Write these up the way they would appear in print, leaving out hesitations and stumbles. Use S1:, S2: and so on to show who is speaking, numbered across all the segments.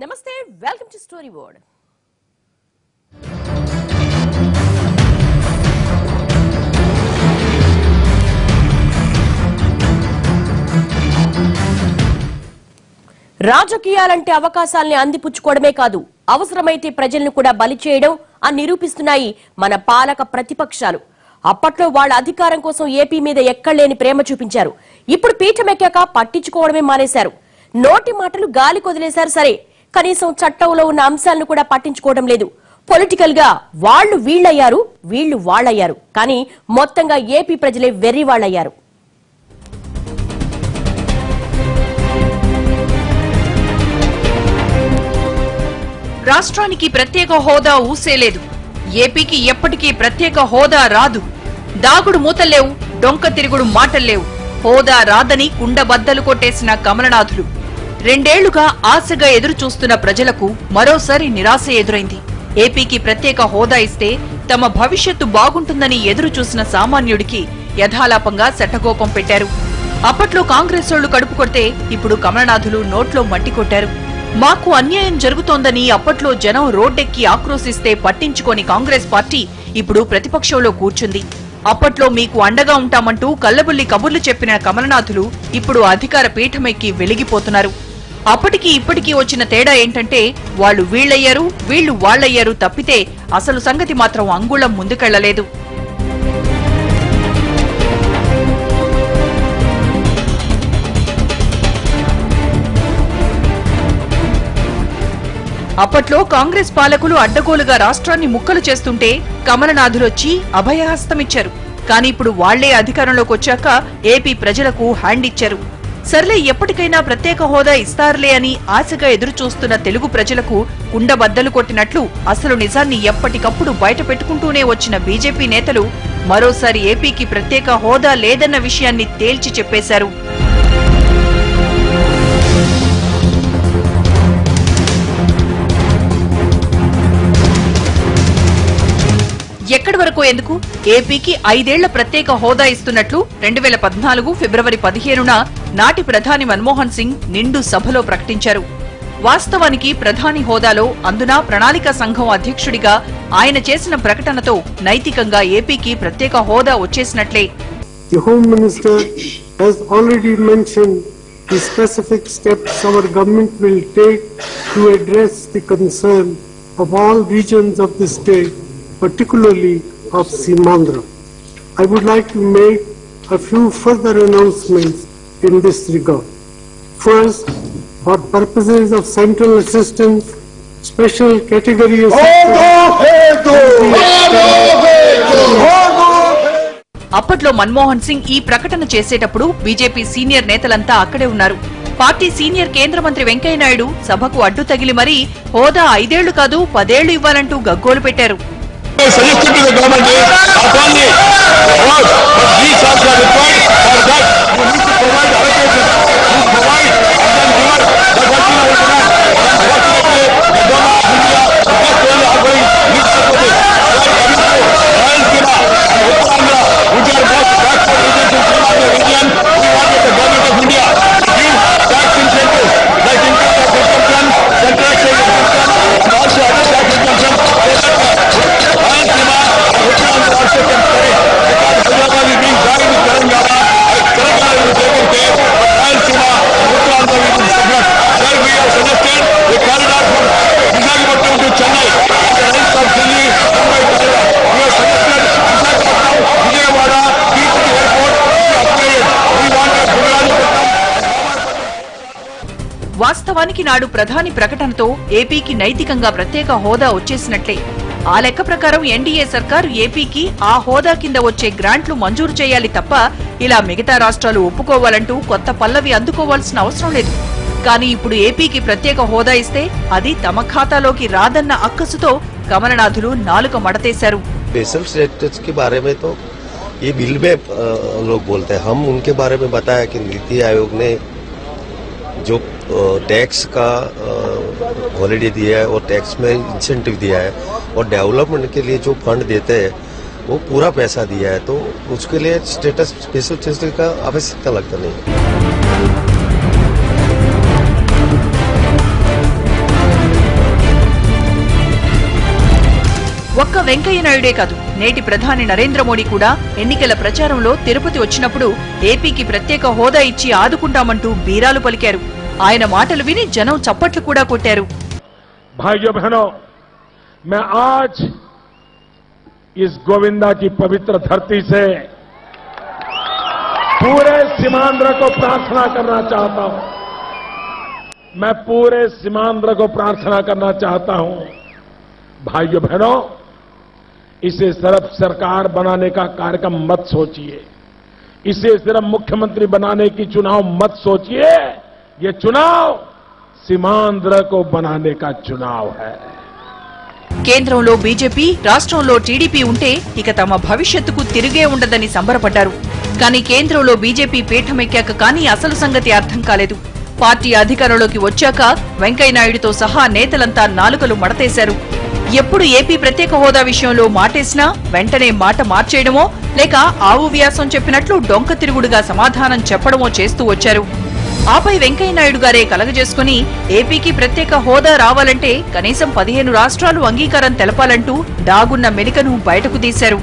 S1: నమస్తే welcome to story board. రాజకీయాలంటే అవకాశాల్ని అందిపుచ్చుకోవడమే కాదు, అవసరమైతే ప్రజలను కూడా బలి చేయడం అని నిరూపిస్తున్నాయి మన పాలక ప్రతిపక్షాలు. అప్పట్లో వాళ్ళ అధికారం కోసం ఏపీ మీద ఎక్కడలేని ప్రేమ చూపించారు. ఇప్పుడు పీఠమెక్కాక పట్టించుకోవడమే మానేశారు. నోటి మాటలు గాలి కొదిలేశారు సరే, కనీసం చట్టంలో ఉన్న అంశాలను కూడా పట్టించుకోవడం లేదు. పొలిటికల్ గా వాళ్ళు వీళ్ళయ్యారు, వీళ్ళు వాళ్ళయ్యారు. కానీ మొత్తంగా ఏపీ ప్రజలే వెర్రి వాళ్ళయ్యారు.
S2: రాష్ట్రానికి ప్రత్యేక హోదా ఊసేలేదు. ఏపీకి ఎప్పటికీ ప్రత్యేక హోదా రాదు. దాగుడు మూతల్లేవు, డొంక తిరుగుడు మాటల్లేవు. హోదా రాదని కుండబద్దలు కొట్టేసిన కమలనాథులు. 2 ఏళ్లుగా ఆశగా ఎదురు చూస్తున్న ప్రజలకు మరోసారి నిరాశ ఎదురైంది. ఏపీకి ప్రత్యేక హోదా ఇస్తే తమ భవిష్యత్తు బాగుంటుందని ఎదురు చూసిన సామాన్యుడికి యథాలాపంగా శఠగోపం పెట్టారు. అప్పట్లో కాంగ్రెసోళ్లు కడుపు కొడితే ఇప్పుడు కమలనాథులు నోట్లో మట్టి కొట్టారు. మాకు అన్యాయం జరుగుతోందని అప్పట్లో జనం రోడ్డెక్కి ఆక్రోశిస్తే పట్టించుకోని కాంగ్రెస్ పార్టీ ఇప్పుడు ప్రతిపక్షంలో కూర్చుంది. అప్పట్లో మీకు అండగా ఉంటామంటూ కల్లబుల్లి కబుర్లు చెప్పిన కమలనాథులు ఇప్పుడు అధికార పీఠమెక్కి వెలిగిపోతున్నారు. అప్పటికి ఇప్పటికీ వచ్చిన తేడా ఏంటంటే వాళ్ళు వీళ్ళయ్యారు, వీళ్ళు వాళ్ళయ్యారు తప్పితే అసలు సంగతి మాత్రం అంగుళం ముందుకెళ్లలేదు. అప్పట్లో కాంగ్రెస్ పాలకులు అడ్డగోలుగా రాష్ట్రాన్ని ముక్కలు చేస్తుంటే కమలనాథులొచ్చి అభయహస్తమిచ్చారు. కానీ ఇప్పుడు వాళ్లే అధికారంలోకి వచ్చాక ఏపీ ప్రజలకు హ్యాండ్ ఇచ్చారు. సర్లే, ఎప్పటికైనా ప్రత్యేక హోదా ఇస్తారులే అని ఆశగా ఎదురుచూస్తున్న తెలుగు ప్రజలకు కుండబద్దలు కొట్టినట్లు అసలు నిజాన్ని ఎప్పటికప్పుడు బయట పెట్టుకుంటూనే వచ్చిన బీజేపీ నేతలు మరోసారి ఏపీకి ప్రత్యేక హోదా లేదన్న విషయాన్ని తేల్చి చెప్పేశారు. ఎక్కడి వరకు ఎందుకు, ఏపీకి 5 ఏళ్ల ప్రత్యేక హోదా ఇస్తున్నట్లు 2014 ఫిబ్రవరి 15న నాటి ప్రధాని మన్మోహన్ సింగ్ నిండు సభలో ప్రకటించారు. వాస్తవానికి ప్రధాని హోదాలో, అందున ప్రణాళిక సంఘం అధ్యక్షుడిగా ఆయన చేసిన ప్రకటనతో నైతికంగా ఏపీకి ప్రత్యేక హోదా వచ్చేసినట్లే.
S3: The Home Minister has already mentioned the specific steps our government will take to address the concern of all regions of the state, particularly of Simandra. I would like to make a few further announcements in this regard. First, for purposes of central assistance, special category
S2: అప్పట్లో మన్మోహన్ సింగ్ ఈ ప్రకటన చేసేటప్పుడు BJP senior నేతలంతా అక్కడే ఉన్నారు. Party senior కేంద్ర మంత్రి వెంకయ్యనాయుడు సభకు అడ్డు తగిలి మరీ హోదా 5 ఏళ్లు కాదు 10 ఏళ్లు ఇవ్వాలంటూ గగ్గోలు పెట్టారు. వాస్తవానికి నాడు ప్రధాని ప్రకటనతో ఏపీకి నైతికంగా ప్రత్యేక హోదా వచ్చేసినట్లే. ఆ లెక్క ప్రకారం ఎన్డీఏ సర్కారు ఏపీకి ఆ హోదా కింద వచ్చే గ్రాంట్లు మంజూరు చేయాలి తప్ప ఇలా మిగతా రాష్ట్రాలు ఒప్పుకోవాలంటూ కొత్త పల్లవి అందుకోవాల్సిన అవసరం లేదు. కానీ ఇప్పుడు ఏపీకి ప్రత్యేక హోదా ఇస్తే అది తమ ఖాతాలోకి రాదన్న అక్కసుతో కమలనాథులు నాలుక మడతేశారు.
S4: स्पेशल स्टेटस के बारे में तो ये बिल में लोग बोलते हैं. हम उनके बारे में बताया कि नीति आयोग ने जो टैक्स का हॉलिडे दिया है और टैक्स में इंसेंटिव दिया है और डेवलपमेंट के लिए जो फंड देते हैं वो पूरा पैसा दिया है, तो उसके लिए स्टेटस स्पेशल स्टेटस का आवश्यकता लगता नहीं.
S2: వెంకయ్య నాయుడే కాదు, నేటి ప్రధాని నరేంద్ర మోడీ కూడా ఎన్నికల ప్రచారంలో తిరుపతి వచ్చినప్పుడు ఏపీకి ప్రత్యేక హోదా ఇచ్చి ఆదుకుంటామంటూ బీరాలు పలికారు. ఆయన మాటలు విని జనం చప్పట్లు కూడా కొట్టారు.
S5: भाइयों बहनों, मैं आज इस गोविंदा की पवित्र धरती से पूरे सीमांध्र को प्रार्थना करना चाहता हूं। मैं पूरे सीमांध्र को प्रार्थना करना चाहता हूं, भाइयों बहनों, इसे सिर्फ सरकार बनाने का कार्यक्रम मत सोचिए, इसे सिर्फ मुख्यमंत्री बनाने की चुनाव मत सोचिए। ये चुनाव सीमांध्र को बनाने का चुनाव है।
S2: కేంద్రంలో బీజేపీ, రాష్ట్రంలో టీడీపీ ఉంటే ఇక తమ భవిష్యత్తుకు తిరిగే ఉండదని సంబరపడ్డారు. కానీ కేంద్రంలో బీజేపీ పీఠమెక్కాక కానీ అసలు సంగతి అర్థం కాలేదు. పార్టీ అధికారంలోకి వచ్చాక వెంకయ్యనాయుడితో సహా నేతలంతా నాలుకలు మడతేశారు. ఎప్పుడు ఏపీ ప్రత్యేక హోదా విషయంలో మాటేసినా వెంటనే మాట మార్చేయడమో లేక ఆవు వ్యాసం చెప్పినట్లు డొంక తిరుగుడుగా సమాధానం చెప్పడమో చేస్తూ వచ్చారు. ఆపై వెంకయ్యనాయుడు గారే కలగజేసుకుని ఏపీకి ప్రత్యేక హోదా రావాలంటే కనీసం 15 రాష్ట్రాలు అంగీకారం తెలపాలంటూ దాగున్న మెలికను బయటకు తీశారు.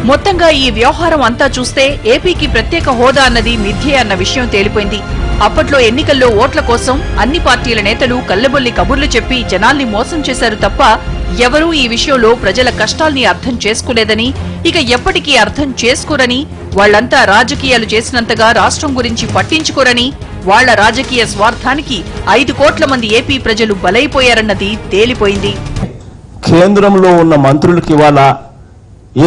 S2: మొత్తంగా ఈ వ్యవహారం అంతా చూస్తే ఏపీకి ప్రత్యేక హోదా అన్నది మిథ్యే అన్న విషయం తేలిపోయింది. అప్పట్లో ఎన్నికల్లో ఓట్ల కోసం అన్ని పార్టీల నేతలు కల్లబొల్లి కబుర్లు చెప్పి జనాల్ని మోసం చేశారు తప్ప ఎవరూ ఈ విషయంలో ప్రజల కష్టాల్ని అర్థం చేసుకోలేదని, ఇక ఎప్పటికీ అర్థం చేసుకోరని, వాళ్లంతా రాజకీయాలు చేసినంతగా రాష్ట్రం గురించి పట్టించుకోరని, వాళ్ల రాజకీయ స్వార్థానికి 5 కోట్ల మంది ఏపీ ప్రజలు బలైపోయారన్నది తేలిపోయింది.
S6: కేంద్రంలో ఉన్న మంత్రులకు ఇవాళ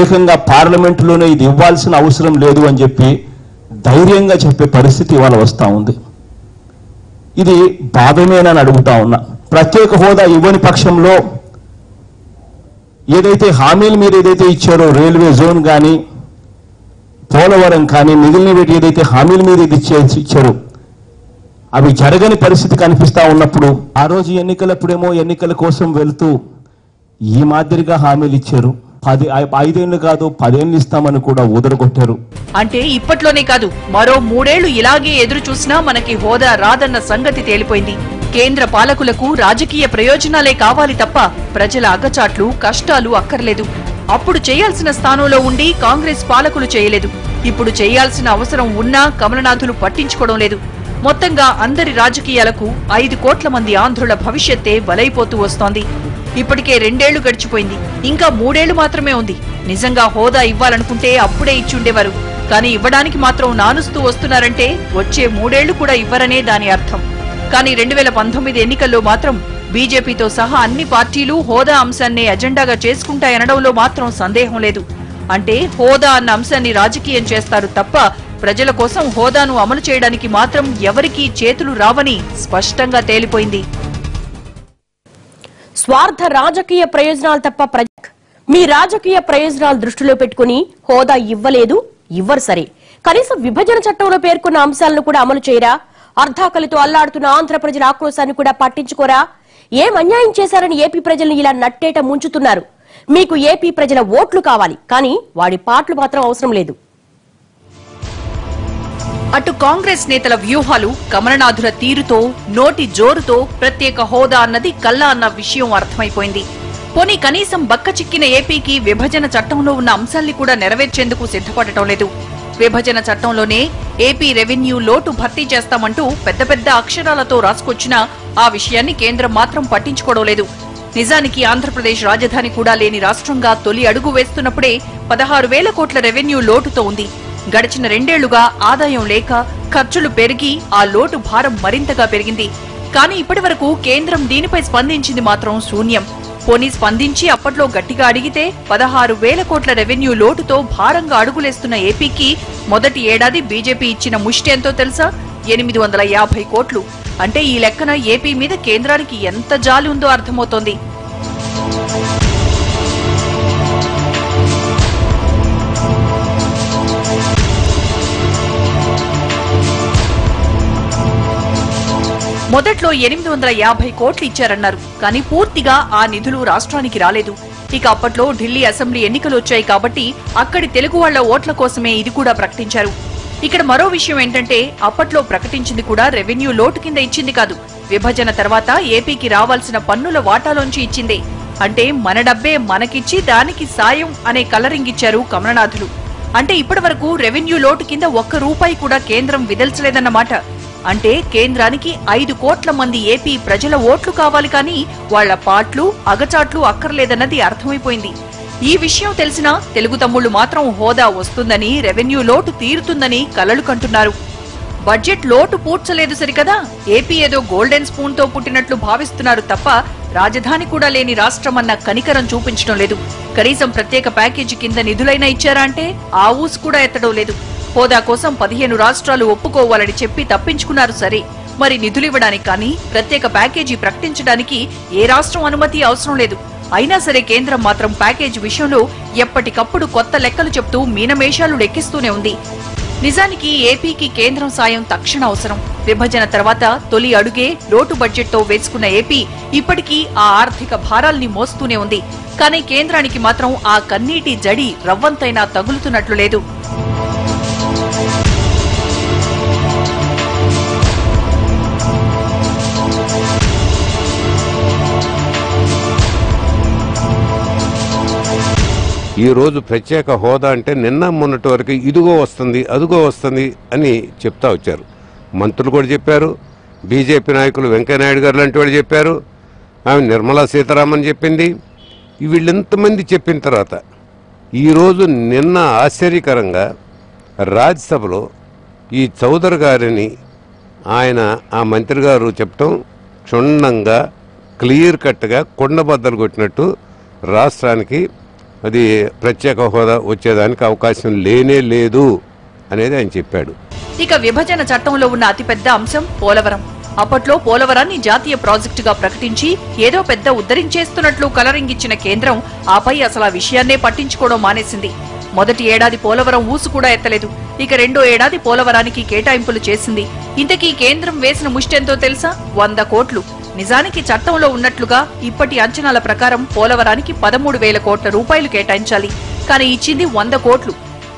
S6: ఏకంగా పార్లమెంటులోనే ఇది ఇవ్వాల్సిన అవసరం లేదు అని చెప్పి ధైర్యంగా చెప్పే పరిస్థితి ఇవాళ వస్తా ఉంది. ఇది భావ్యమేనని అడుగుతా ఉన్నా. ప్రత్యేక హోదా ఇవ్వని పక్షంలో ఏదైతే హామీలు మీరు ఏదైతే ఇచ్చారో, రైల్వే జోన్ కానీ పోలవరం కానీ మిగిలినవి ఏదైతే హామీల మీద ఇచ్చారో అవి జరగని పరిస్థితి కనిపిస్తా ఉన్నప్పుడు ఆ రోజు ఎన్నికలప్పుడేమో ఎన్నికల కోసం వెళ్తూ ఈ మాదిరిగా హామీలు ఇచ్చారు. 5 ఏళ్లు కాదు 10 ఏళ్లు ఇస్తామని కూడా ఊదరగొట్టారు.
S2: అంటే ఇప్పట్లోనే కాదు, మరో 3 ఏళ్లు ఇలాగే ఎదురు చూసినా మనకి హోదా రాదన్న సంగతి తేలిపోయింది. కేంద్ర పాలకులకు రాజకీయ ప్రయోజనాలే కావాలి తప్ప ప్రజల అగచాట్లు కష్టాలు అక్కర్లేదు. అప్పుడు చేయాల్సిన స్థానంలో ఉండి కాంగ్రెస్ పాలకులు చేయలేదు. ఇప్పుడు చేయాల్సిన అవసరం ఉన్నా కమలనాథులు పట్టించుకోవడం లేదు. మొత్తంగా అందరి రాజకీయాలకు 5 కోట్ల మంది ఆంధ్రుల భవిష్యత్తే బలైపోతూ వస్తోంది. ఇప్పటికే 2 ఏళ్లు గడిచిపోయింది, ఇంకా 3 ఏళ్లు మాత్రమే ఉంది. నిజంగా హోదా ఇవ్వాలనుకుంటే అప్పుడే ఇచ్చుండేవారు. కానీ ఇవ్వడానికి మాత్రం నానుస్తూ వస్తున్నారంటే వచ్చే 3 ఏళ్లు కూడా ఇవ్వరనే దాని అర్థం. కానీ 2019 ఎన్నికల్లో మాత్రం బీజేపీతో సహా అన్ని పార్టీలు హోదా అంశాన్నే అజెండాగా చేసుకుంటాయనడంలో మాత్రం సందేహం లేదు. అంటే హోదా అన్న అంశాన్ని రాజకీయం చేస్తారు తప్ప ప్రజల కోసం హోదాను అమలు చేయడానికి మాత్రం ఎవరికీ చేతులు రావని స్పష్టంగా తేలిపోయింది.
S1: స్వార్థ రాజకీయ ప్రయోజనాలు తప్ప మీ రాజకీయ ప్రయోజనాలు దృష్టిలో పెట్టుకుని హోదా ఇవ్వలేదు, ఇవ్వరు సరే. కనీసం విభజన చట్టంలో పేర్కొన్న అంశాలను కూడా అమలు చేయరా? అర్ధాకలితో అల్లాడుతున్న ఆంధ్ర ప్రజల ఆక్రోశాన్ని కూడా పట్టించుకోరా? ఏం అన్యాయం చేశారని ఏపీ ప్రజల్ని ఇలా నట్టేట ముంచుతున్నారు? మీకు ఏపీ ప్రజల ఓట్లు కావాలి, కానీ వాడి పాటలు మాత్రం అవసరం లేదు.
S2: అటు కాంగ్రెస్ నేతల వ్యూహాలు, కమలనాథుల తీరుతో, నోటి జోరుతో ప్రత్యేక హోదా అన్నది కల్లా అన్న విషయం అర్థమైపోయింది. పోనీ కనీసం బక్క చిక్కిన ఏపీకి విభజన చట్టంలో ఉన్న అంశాల్ని కూడా నెరవేర్చేందుకు సిద్ధపడటం లేదు. విభజన చట్టంలోనే ఏపీ రెవెన్యూ లోటు భర్తీ చేస్తామంటూ పెద్ద పెద్ద అక్షరాలతో రాసుకొచ్చినా ఆ విషయాన్ని కేంద్రం మాత్రం పట్టించుకోవడం లేదు. నిజానికి ఆంధ్రప్రదేశ్ రాజధాని కూడా లేని రాష్ట్రంగా తొలి అడుగు వేస్తున్నప్పుడే 16,000 కోట్ల రెవెన్యూ లోటుతో ఉంది. గడిచిన 2 ఏళ్లుగా ఆదాయం లేక ఖర్చులు పెరిగి ఆ లోటు భారం మరింతగా పెరిగింది. కానీ ఇప్పటివరకు కేంద్రం దీనిపై స్పందించింది మాత్రం శూన్యం. పోనీ స్పందించి అప్పట్లో గట్టిగా అడిగితే 16,000 కోట్ల రెవెన్యూ లోటుతో భారంగా అడుగులేస్తున్న ఏపీకి మొదటి ఏడాది బీజేపీ ఇచ్చిన ముష్టి ఎంతో తెలుసా? 850 కోట్లు. అంటే ఈ లెక్కన ఏపీ మీద కేంద్రానికి ఎంత జాలి ఉందో అర్థమవుతోంది. మొదట్లో 850 కోట్లు ఇచ్చారన్నారు. కానీ పూర్తిగా ఆ నిధులు రాష్ట్రానికి రాలేదు. ఇక అప్పట్లో ఢిల్లీ అసెంబ్లీ ఎన్నికలు వచ్చాయి కాబట్టి అక్కడి తెలుగు వాళ్ల ఓట్ల కోసమే ఇది కూడా ప్రకటించారు. ఇక్కడ మరో విషయం ఏంటంటే అప్పట్లో ప్రకటించింది కూడా రెవెన్యూ లోటు కింద ఇచ్చింది కాదు, విభజన తర్వాత ఏపీకి రావాల్సిన పన్నుల వాటాలోంచి ఇచ్చిందే. అంటే మన డబ్బే మనకిచ్చి దానికి సాయం అనే కలరింగ్ ఇచ్చారు కమలనాథులు. అంటే ఇప్పటి వరకు రెవెన్యూ లోటు కింద ₹1 కూడా కేంద్రం విదల్చలేదన్నమాట. అంటే కేంద్రానికి 5 కోట్ల మంది ఏపీ ప్రజల ఓట్లు కావాలి కానీ వాళ్ల పాట్లు అగచాట్లు అక్కర్లేదన్నది అర్థమైపోయింది. ఈ విషయం తెలిసినా తెలుగు తమ్ముళ్లు మాత్రం హోదా వస్తుందని, రెవెన్యూ లోటు తీరుతుందని కలలు కంటున్నారు. బడ్జెట్ లోటు పూడ్చలేదు సరికదా, ఏపీ ఏదో గోల్డెన్ స్పూన్ తో పుట్టినట్లు భావిస్తున్నారు తప్ప రాజధాని కూడా లేని రాష్ట్రమన్న కనికరం చూపించడం లేదు. కనీసం ప్రత్యేక ప్యాకేజీ కింద నిధులైనా ఇచ్చారా అంటే ఆ ఊసు కూడా ఎత్తడం లేదు. హోదా కోసం 15 రాష్ట్రాలు ఒప్పుకోవాలని చెప్పి తప్పించుకున్నారు సరే, మరి నిధులివ్వడానికి కానీ ప్రత్యేక ప్యాకేజీ ప్రకటించడానికి ఏ రాష్ట్రం అనుమతి అవసరం లేదు. అయినా సరే కేంద్రం మాత్రం ప్యాకేజీ విషయంలో ఎప్పటికప్పుడు కొత్త లెక్కలు చెప్తూ మీనమేషాలు లెక్కిస్తూనే ఉంది. నిజానికి ఏపీకి కేంద్రం సాయం తక్షణ అవసరం. విభజన తర్వాత తొలి అడుగే లోటు బడ్జెట్ తో వేసుకున్న ఏపీ ఇప్పటికీ ఆ ఆర్థిక భారాల్ని మోస్తూనే ఉంది. కానీ కేంద్రానికి మాత్రం ఆ కన్నీటి జడి రవ్వంతైనా తగులుతున్నట్లు లేదు.
S7: ఈ రోజు ప్రత్యేక హోదా అంటే నిన్న మొన్నటి వరకు ఇదిగో వస్తుంది అదుగో వస్తుంది అని చెప్తా వచ్చారు. మంత్రులు కూడా చెప్పారు, బీజేపీ నాయకులు వెంకయ్యనాయుడు గారు లాంటి వాళ్ళు చెప్పారు, ఆమె నిర్మలా సీతారామన్ చెప్పింది. వీళ్ళెంతమంది చెప్పిన తర్వాత ఈరోజు నిన్న ఆశ్చర్యకరంగా రాజ్యసభలో ఈ చౌదరి గారిని ఆ మంత్రి గారు చెప్పటం క్షుణ్ణంగా క్లియర్ కట్గా కొండబద్దలు కొట్టినట్టు రాష్ట్రానికి అది ప్రత్యేక హోదా వచ్చేదానికి అవకాశం లేనే లేదు అనేది ఆయన చెప్పాడు.
S2: ఇక విభజన చట్టంలో ఉన్న అతిపెద్ద అంశం పోలవరం. అప్పట్లో పోలవరాన్ని జాతీయ ప్రాజెక్టుగా ప్రకటించి ఏదో పెద్ద ఉద్ధరించేస్తున్నట్లు కలరింగ్ ఇచ్చిన కేంద్రం ఆపై అసలు ఆ విషయాన్నే పట్టించుకోవడం మానేసింది. మొదటి ఏడాది పోలవరం ఊసు కూడా ఎత్తలేదు. ఇక రెండో ఏడాది పోలవరానికి కేటాయింపులు చేసింది. ఇంతకీ కేంద్రం వేసిన ముష్టెంతో తెలుసా? 100 కోట్లు. నిజానికి చట్టంలో ఉన్నట్లుగా ఇప్పటి అంచనాల ప్రకారం పోలవరానికి 13,000 కోట్ల రూపాయలు కేటాయించాలి. కానీ ఇచ్చింది 100 కోట్లు.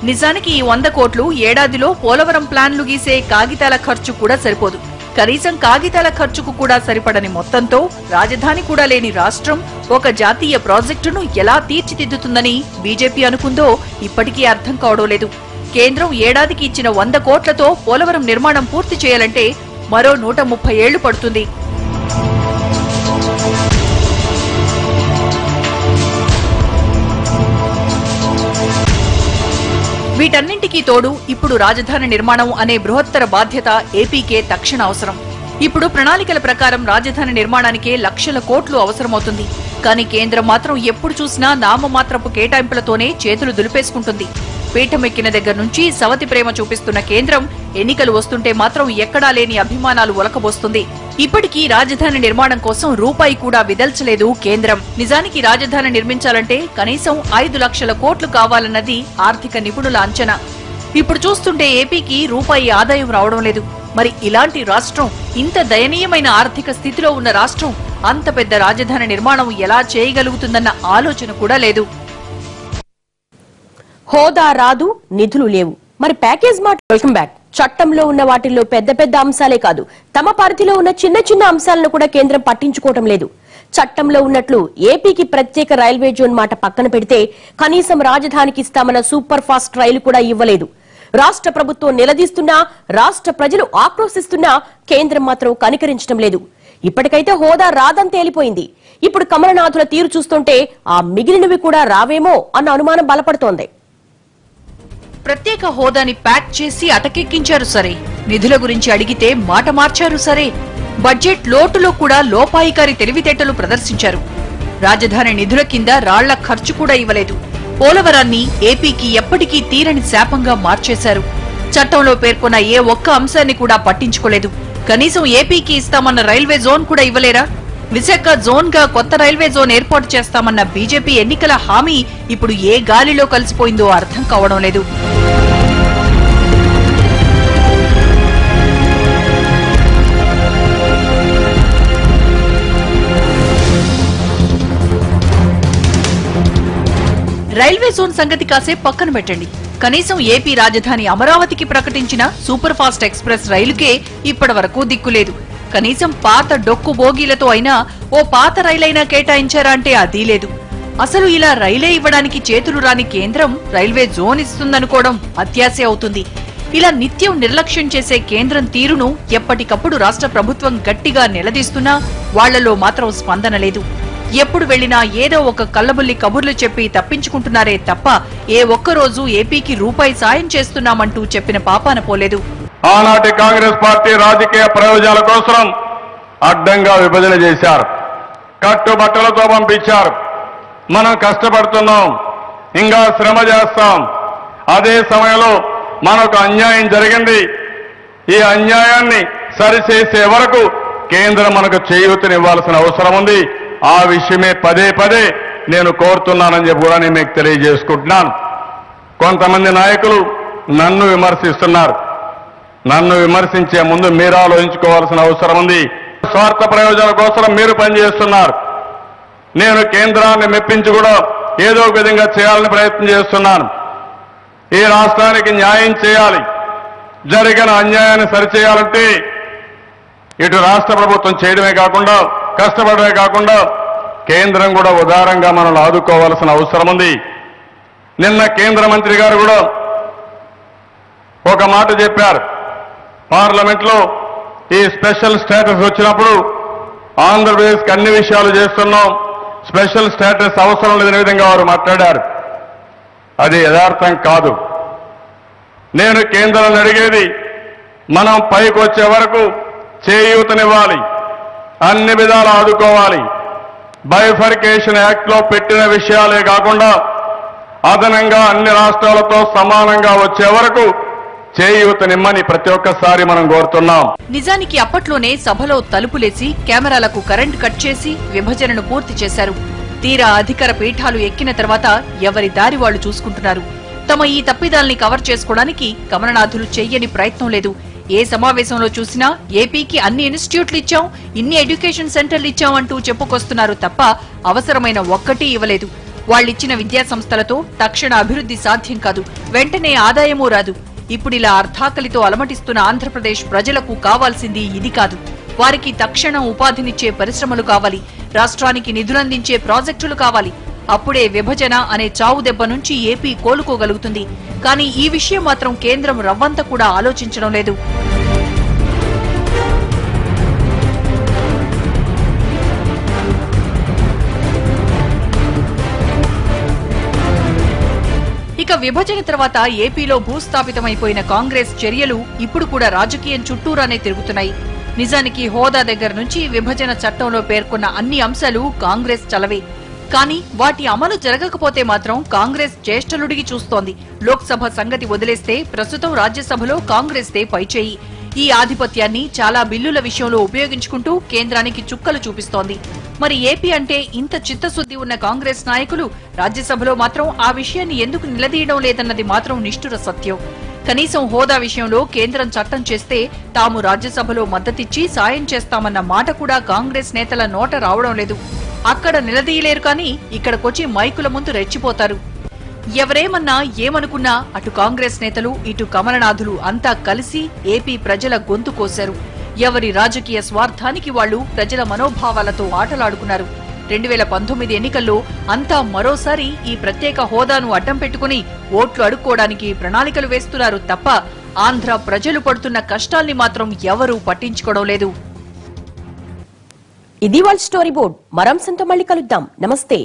S2: నిజానికి ఈ 100 కోట్లు ఏడాదిలో పోలవరం ప్లాన్లు గీసే కాగితాల ఖర్చు కూడా సరిపోదు. కనీసం కాగితాల ఖర్చుకు కూడా సరిపడని మొత్తంతో రాజధాని కూడా లేని రాష్ట్రం ఒక జాతీయ ప్రాజెక్టును ఎలా తీర్చిదిద్దుతుందని బీజేపీ అనుకుందో ఇప్పటికీ అర్థం కావడం లేదు. కేంద్రం ఏడాదికి ఇచ్చిన 100 కోట్లతో పోలవరం నిర్మాణం పూర్తి చేయాలంటే మరో 130 ఏళ్లు పడుతుంది. వీటన్నింటికీ తోడు ఇప్పుడు రాజధాని నిర్మాణం అనే బృహత్తర బాధ్యత ఏపీకే తక్షణ అవసరం. ఇప్పుడు ప్రణాళికల ప్రకారం రాజధాని నిర్మాణానికే లక్షల కోట్లు అవసరమవుతుంది. కానీ కేంద్రం మాత్రం ఎప్పుడు చూసినా నామమాత్రపు కేటాయింపులతోనే చేతులు దులిపేసుకుంటుంది. పీఠమెక్కిన దగ్గర నుంచి సవతి ప్రేమ చూపిస్తున్న కేంద్రం ఎన్నికలు వస్తుంటే మాత్రం ఎక్కడా లేని అభిమానాలు ఒలకబోస్తుంది. ఇప్పటికీ రాజధాని నిర్మాణం కోసం రూపాయి కూడా విదల్చలేదు కేంద్రం. నిజానికి రాజధాని నిర్మించాలంటే కనీసం 5 లక్షల కోట్లు కావాలన్నది ఆర్థిక నిపుణుల అంచనా. ఇప్పుడు చూస్తుంటే ఏపీకి రూపాయి ఆదాయం రావడం లేదు. మరి ఇలాంటి రాష్ట్రం, ఇంత దయనీయమైన ఆర్థిక స్థితిలో ఉన్న రాష్ట్రం అంత పెద్ద రాజధాని నిర్మాణం ఎలా చేయగలుగుతుందన్న ఆలోచన కూడా లేదు.
S1: హోదా రాదు, నిధులు లేవు. మరి ప్యాకేజ్ మాట వెల్కమ్ బ్యాక్. చట్టంలో ఉన్న వాటిల్లో పెద్ద పెద్ద అంశాలే కాదు, తమ పరిధిలో ఉన్న చిన్న చిన్న అంశాలను కూడా కేంద్రం పట్టించుకోవటం లేదు. చట్టంలో ఉన్నట్లు ఏపీకి ప్రత్యేక రైల్వే జోన్ మాట పక్కన పెడితే కనీసం రాజధానికి ఇస్తామన్న సూపర్ ఫాస్ట్ రైలు కూడా ఇవ్వలేదు. రాష్ట్ర ప్రభుత్వం నిలదీస్తున్నా, రాష్ట్ర ప్రజలు ఆక్రోశిస్తున్నా కేంద్రం మాత్రం కనికరించడం లేదు. ఇప్పటికైతే హోదా రాదని తేలిపోయింది. ఇప్పుడు కమలనాథుల తీరు చూస్తుంటే ఆ మిగిలినవి కూడా రావేమో అన్న అనుమానం బలపడుతోంది.
S2: ప్రత్యేక హోదాని ప్యాక్ చేసి అటకెక్కించారు సరే, నిధుల గురించి అడిగితే మాట మార్చారు సరే, బడ్జెట్ లోటులో కూడా లోపాయికారి తెలివితేటలు ప్రదర్శించారు. రాజధాని నిధుల కింద రాళ్ల ఖర్చు కూడా ఇవ్వలేదు. పోలవరాన్ని ఏపీకి ఎప్పటికీ తీరని శాపంగా మార్చేశారు. చట్టంలో పేర్కొన్న ఏ ఒక్క అంశాన్ని కూడా పట్టించుకోలేదు. కనీసం ఏపీకి ఇస్తామన్న రైల్వే జోన్ కూడా ఇవ్వలేరా? విశాఖ జోన్ గా కొత్త రైల్వే జోన్ ఏర్పాటు చేస్తామన్న బీజేపీ ఎన్నికల హామీ ఇప్పుడు ఏ గాలిలో కలిసిపోయిందో అర్థం కావడం లేదు. రైల్వే జోన్ సంగతి కాసేపు పక్కన పెట్టండి. కనీసం ఏపీ రాజధాని అమరావతికి ప్రకటించిన సూపర్ ఫాస్ట్ ఎక్స్ప్రెస్ రైలుకే ఇప్పటి వరకు దిక్కులేదు. కనీసం పాత డొక్కు బోగీలతో అయినా ఓ పాత రైలైనా కేటాయించారా అంటే అదీ లేదు. అసలు ఇలా రైలే ఇవ్వడానికి చేతులు రాని కేంద్రం రైల్వే జోన్ ఇస్తుందనుకోవడం అత్యాశ అవుతుంది. ఇలా నిత్యం నిర్లక్ష్యం చేసే కేంద్రం తీరును ఎప్పటికప్పుడు రాష్ట్ర ప్రభుత్వం గట్టిగా నిలదీస్తున్నా వాళ్లలో మాత్రం స్పందన లేదు. ఎప్పుడు వెళ్లినా ఏదో ఒక కల్లబుల్లి కబుర్లు చెప్పి తప్పించుకుంటున్నారే తప్ప ఏ ఒక్కరోజు ఏపీకి రూపాయి సాయం చేస్తున్నామంటూ చెప్పిన పాపాన పోలేదు.
S8: ఆనాటి కాంగ్రెస్ పార్టీ రాజకీయ ప్రయోజనాల కోసం అడ్డంగా విభజన చేశారు, కట్టుబట్టలతో పంపించారు. మనం కష్టపడుతున్నాం, ఇంకా శ్రమ చేస్తాం. అదే సమయంలో మనకు అన్యాయం జరిగింది. ఈ అన్యాయాన్ని సరిచేసే వరకు కేంద్రం మనకు చేయూతనివ్వాల్సిన అవసరం ఉంది. ఆ విషయమే పదే పదే నేను కోరుతున్నానని చెప్పి కూడా నేను మీకు తెలియజేసుకుంటున్నాను. కొంతమంది నాయకులు నన్ను విమర్శిస్తున్నారు. నన్ను విమర్శించే ముందు మీరు ఆలోచించుకోవాల్సిన అవసరం ఉంది. స్వార్థ ప్రయోజనాల కోసం మీరు పనిచేస్తున్నారు. నేను కేంద్రాన్ని మెప్పించి కూడా ఏదో ఒక విధంగా చేయాలని ప్రయత్నం చేస్తున్నాను. ఈ రాష్ట్రానికి న్యాయం చేయాలి. జరిగిన అన్యాయాన్ని సరిచేయాలంటే ఇటు రాష్ట్ర ప్రభుత్వం చేయడమే కాకుండా, కష్టపడమే కాకుండా కేంద్రం కూడా ఉదారంగా మనల్ని ఆదుకోవాల్సిన అవసరం ఉంది. నిన్న కేంద్ర మంత్రి గారు కూడా ఒక మాట చెప్పారు. పార్లమెంట్లో ఈ స్పెషల్ స్టేటస్ వచ్చినప్పుడు ఆంధ్రప్రదేశ్కి అన్ని విషయాలు చేస్తున్నాం, స్పెషల్ స్టేటస్ అవసరం లేదనే విధంగా వారు మాట్లాడారు. అది యథార్థం కాదు. నేను కేంద్రాన్ని అడిగేది, మనం పైకి వచ్చే వరకు చేయూతనివ్వాలి, అన్ని విధాలు ఆదుకోవాలి. బైఫర్కేషన్ యాక్ట్ లో పెట్టిన విషయాలే కాకుండా అదనంగా అన్ని రాష్ట్రాలతో సమానంగా వచ్చే వరకు చేయూతనిమ్మని ప్రతి ఒక్కసారి మనం కోరుతున్నాం.
S2: నిజానికి అప్పట్లోనే సభలో తలుపులేసి కెమెరాలకు కరెంట్ కట్ చేసి విభజనను పూర్తి చేశారు. తీరా అధికార పీఠాలు ఎక్కిన తర్వాత ఎవరి దారి వాళ్లు చూసుకుంటున్నారు. తమ ఈ తప్పిదాల్ని కవర్ చేసుకోవడానికి కమలనాథులు చెయ్యని ప్రయత్నం లేదు. ఏ సమావేశంలో చూసినా ఏపీకి అన్ని ఇన్స్టిట్యూట్లు ఇచ్చాం, ఇన్ని ఎడ్యుకేషన్ సెంటర్లు ఇచ్చాం అంటూ చెప్పుకొస్తున్నారు తప్ప అవసరమైన ఒక్కటీ ఇవ్వలేదు. వాళ్ళిచ్చిన విద్యా సంస్థలతో తక్షణ అభివృద్ధి సాధ్యం కాదు, వెంటనే ఆదాయమూ రాదు. ఇప్పుడిలా అర్థాకలితో అలమటిస్తున్న ఆంధ్రప్రదేశ్ ప్రజలకు కావాల్సింది ఇది కాదు. వారికి తక్షణం ఉపాధినిచ్చే పరిశ్రమలు కావాలి, రాష్ట్రానికి నిధులందించే ప్రాజెక్టులు కావాలి. అప్పుడే విభజన అనే చావు దెబ్బ నుంచి ఏపీ కోలుకోగలుగుతుంది. కానీ ఈ విషయం మాత్రం కేంద్రం రవ్వంత కూడా ఆలోచించడం లేదు. ఇక విభజన తర్వాత ఏపీలో భూస్థాపితమైపోయిన కాంగ్రెస్ చర్యలు ఇప్పుడు కూడా రాజకీయం చుట్టూరానే తిరుగుతున్నాయి. నిజానికి హోదా దగ్గర నుంచి విభజన చట్టంలో పేర్కొన్న అన్ని అంశాలు కాంగ్రెస్ చలవే. కానీ వాటి అమలు జరగకపోతే మాత్రం కాంగ్రెస్ చేష్టలుడిగి చూస్తోంది. లోక్సభ సంగతి వదిలేస్తే ప్రస్తుతం రాజ్యసభలో కాంగ్రెస్దే పైచేయి. ఈ ఆధిపత్యాన్ని చాలా బిల్లుల విషయంలో ఉపయోగించుకుంటూ కేంద్రానికి చుక్కలు చూపిస్తోంది. మరి ఏపీ అంటే ఇంత చిత్తశుద్ధి ఉన్న కాంగ్రెస్ నాయకులు రాజ్యసభలో మాత్రం ఆ విషయాన్ని ఎందుకు నిలదీయడం లేదన్నది మాత్రం నిష్ఠుర సత్యం. కనీసం హోదా విషయంలో కేంద్రం చట్టం చేస్తే తాము రాజ్యసభలో మద్దతిచ్చి సాయం చేస్తామన్న మాట కూడా కాంగ్రెస్ నేతల నోట రావడం లేదు. అక్కడ నిలదీయలేరు కానీ ఇక్కడికొచ్చి మైకుల ముందు రెచ్చిపోతారు. ఎవరేమన్నా ఏమనుకున్నా అటు కాంగ్రెస్ నేతలు ఇటు కమలనాథులు అంతా కలిసి ఏపీ ప్రజల గొంతు కోశారు. ఎవరి రాజకీయ స్వార్థానికి వాళ్లు ప్రజల మనోభావాలతో ఆటలాడుకున్నారు. 2019 ఎన్నికల్లో అంతా మరోసారి ఈ ప్రత్యేక హోదాను అడ్డం పెట్టుకుని ఓట్లు అడుక్కోవడానికి ప్రణాళికలు వేస్తున్నారు తప్ప ఆంధ్ర ప్రజలు పడుతున్న కష్టాల్ని మాత్రం ఎవరూ పట్టించుకోవడం లేదు.
S1: ఇది వాళ్ళ స్టోరీ బోర్డ్. మరంశంతో మళ్ళీ కలుద్దాం. నమస్తే.